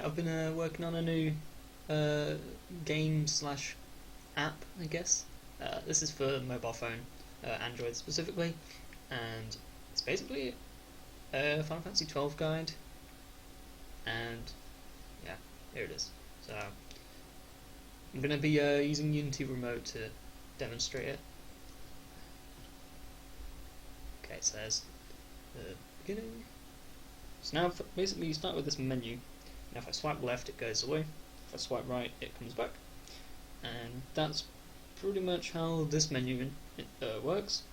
I've been working on a new game slash app, I guess. This is for mobile phone, Android specifically, and it's basically a Final Fantasy 12 guide, and yeah, here it is. So I'm going to be using Unity Remote to demonstrate it. Okay, so there's the beginning. So now basically you start with this menu. Now if I swipe left it goes away, if I swipe right it comes back, and that's pretty much how this menu works.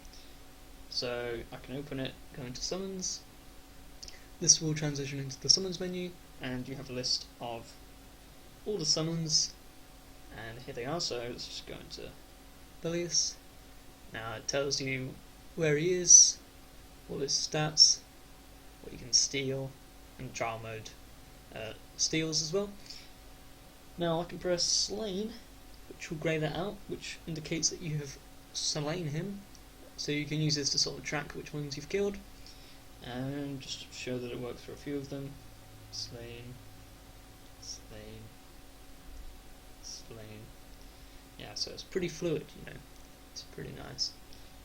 So I can open it, go into summons. This will transition into the summons menu, and you have a list of all the summons, and here they are. So let's just go into Belius. Now it tells you where he is, all his stats, what you can steal, and trial mode steals as well. Now I can press slain, which will grey that out, which indicates that you have slain him, so you can use this to sort of track which ones you've killed, and just show that it works for a few of them. Slain, slain, slain. Yeah, so it's pretty fluid, you know, it's pretty nice.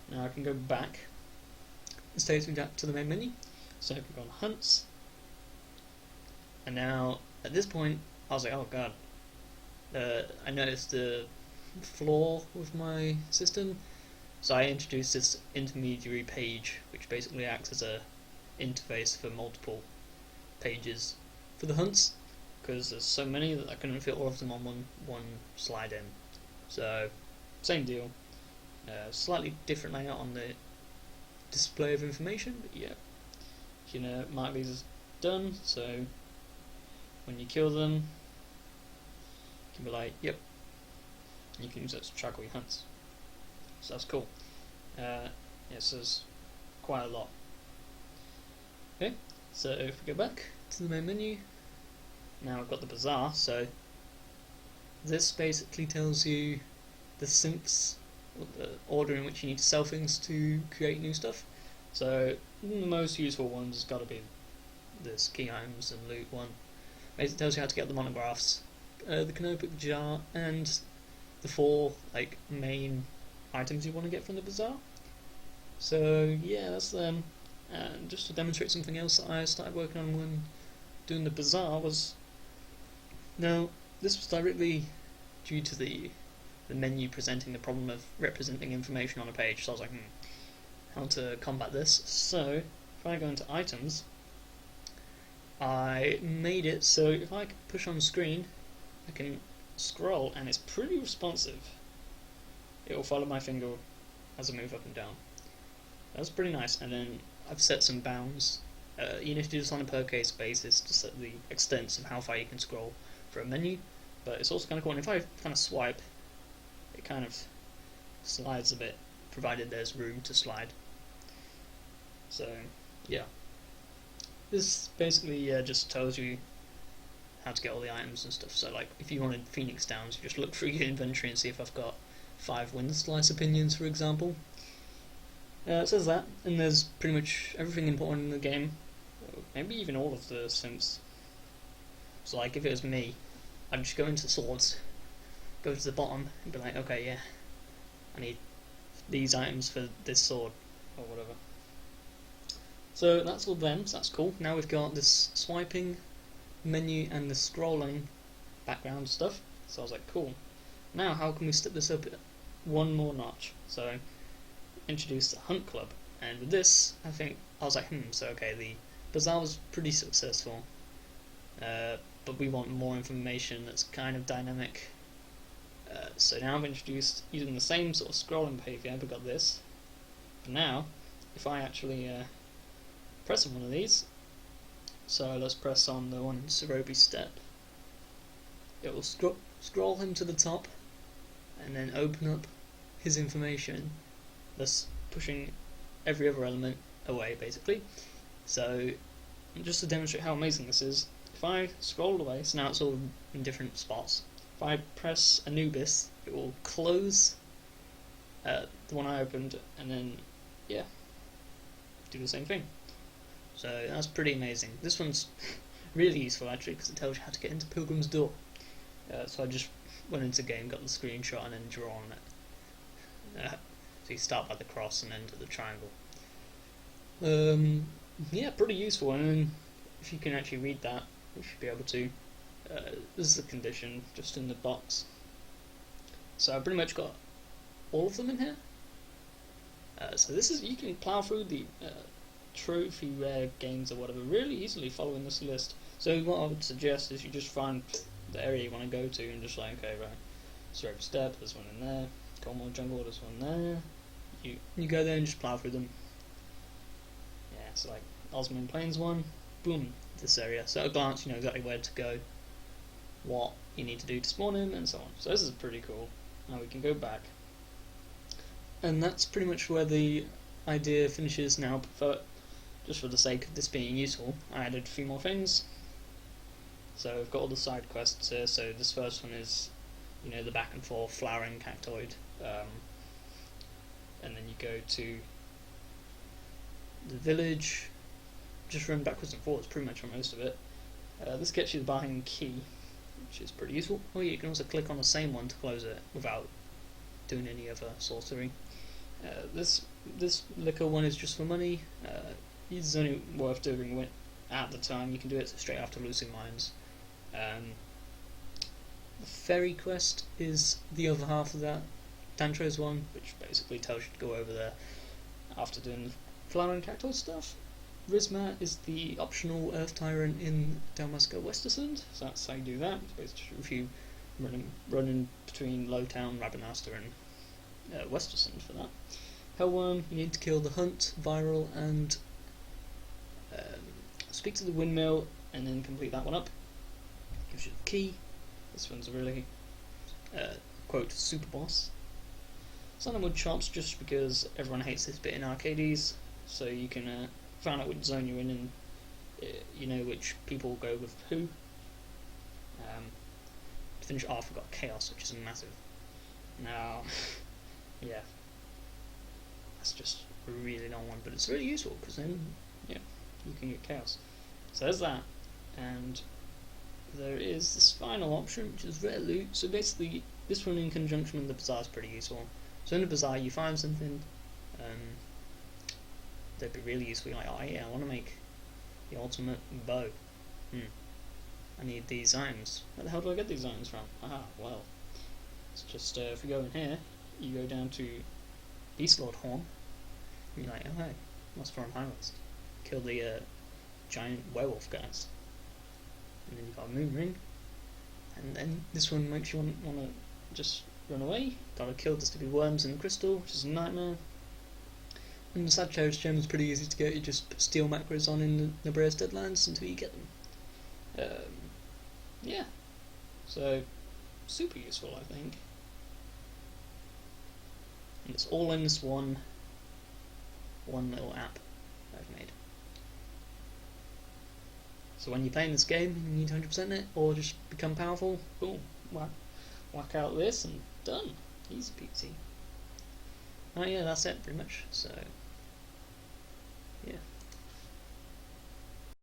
Now I can go back. This takes me back to the main menu, so I can go on hunts, and now at this point I was like, oh god, I noticed a flaw with my system, so I introduced this intermediary page, which basically acts as a interface for multiple pages for the hunts, because there's so many that I couldn't fit all of them on one slide in. So same deal, slightly different layout on the display of information, but yeah, you can mark these as done, so when you kill them you can be like, yep, and you can use that to track all your hunts, so that's cool. Yeah, so there's quite a lot. Okay, so if we go back to the main menu, now I've got the bazaar. So this basically tells you the synths, or the order in which you need to sell things to create new stuff. So the most useful ones has got to be this key items and loot one. Basically tells you how to get the monographs, the canopic jar, and the 4 main items you want to get from the bazaar. So yeah, that's them. And just to demonstrate something else that I started working on when doing the bazaar was, now this was directly due to the menu presenting the problem of representing information on a page. So I was like, how to combat this? So if I go into items, I made it so if I push on screen I can scroll, and it's pretty responsive. It will follow my finger as I move up and down. That's pretty nice. And then I've set some bounds. You need to do this on a per case basis to set the extents of how far you can scroll for a menu, but it's also kind of cool. And if I kind of swipe, it kind of slides a bit, provided there's room to slide. So yeah, this basically just tells you how to get all the items and stuff. So like if you wanted Phoenix Downs, you just look through your inventory and see if I've got 5 wind slice opinions, for example. It says that, and there's pretty much everything important in the game, maybe even all of the synths. So like if it was me, I'd just go into swords, go to the bottom and be like, okay, yeah, I need these items for this sword or whatever. So that's all them, so that's cool. Now we've got this swiping menu and the scrolling background stuff, so I was like, cool. Now how can we step this up one more notch? So introduce the hunt club, and with this I was like, so okay, the bazaar was pretty successful, but we want more information that's kind of dynamic. So now I've introduced, using the same sort of scrolling behaviour, but got this. But now if I actually press on one of these, so let's press on the one in Cerobi's step, it will scroll him to the top and then open up his information, thus pushing every other element away basically. So just to demonstrate how amazing this is, if I scroll away, so now it's all in different spots, if I press Anubis it will close the one I opened, and then yeah, do the same thing. So that's pretty amazing. This one's really useful actually, because it tells you how to get into Pilgrim's Door. So I just went into the game, got the screenshot, and then drawn it. So you start by the cross and end at the triangle. Yeah, pretty useful. And then if you can actually read that, you should be able to. This is the condition just in the box. So I've pretty much got all of them in here. So this is, you can plow through the trophy rare games or whatever really easily following this list. So what I would suggest is you just find the area you want to go to and just like, okay, right, Slope Step, there's one in there, Cornwall Jungle, there's one there. You go there and just plow through them. Yeah, so like Osmium Plains one, boom, this area. So at a glance you know exactly where to go, what you need to do to spawn him, and so on. So this is pretty cool. Now we can go back. And that's pretty much where the idea finishes now, but just for the sake of this being useful, I added a few more things. So I've got all the side quests here, so this first one is, you know, the back and forth flowering cactoid, and then you go to the village, just run backwards and forwards pretty much for most of it. This gets you the Barham key, which is pretty useful. Oh yeah, you can also click on the same one to close it without doing any other sorcery. This liquor one is just for money. It's only worth doing at the time. You can do it straight after losing mines. The ferry quest is the other half of that. Tantro's one, which basically tells you to go over there after doing the flowering cactus stuff. Rizma is the optional Earth Tyrant in Dalmasca Westersund, so that's how you do that. It's basically if you running between Lowtown, Rabanasta and Westersund for that. Hellworm, you need to kill the Hunt, Viral, and speak to the windmill, and then complete that one up. Gives you the key. This one's a really quote super boss. Sunderwood Chops, just because everyone hates this bit in arcades, so you can find out which zone you're in and you know which people go with who. To finish off, we've got Chaos, which is massive. Now, yeah, that's just a really long one, but it's really useful because then, yeah, you can get Chaos. So there's that, and there is this final option, which is Rare Loot. So basically, this one in conjunction with the Bazaar is pretty useful. So in the Bazaar, you find something that'd be really useful. You're like, oh yeah, I want to make the ultimate bow. I need these items. Where the hell do I get these items from? Well, it's just if we go in here, you go down to Beastlord Horn, and you're like, oh hey, what's from High West? Kill the giant werewolf guys. And then you've got a moon ring, and then this one makes you want to just run away. Gotta kill the stupid worms in the crystal, which is a nightmare. And the Sagittarius gem is pretty easy to get. You just put steel macros on in the Nebra's Deadlands until you get them. Yeah, so super useful, I think. And it's all in this one little app I've made. So when you're playing this game, you need to 100% it, or just become powerful, boom, whack out this and done. Easy peasy. Oh yeah, that's it pretty much, so yeah.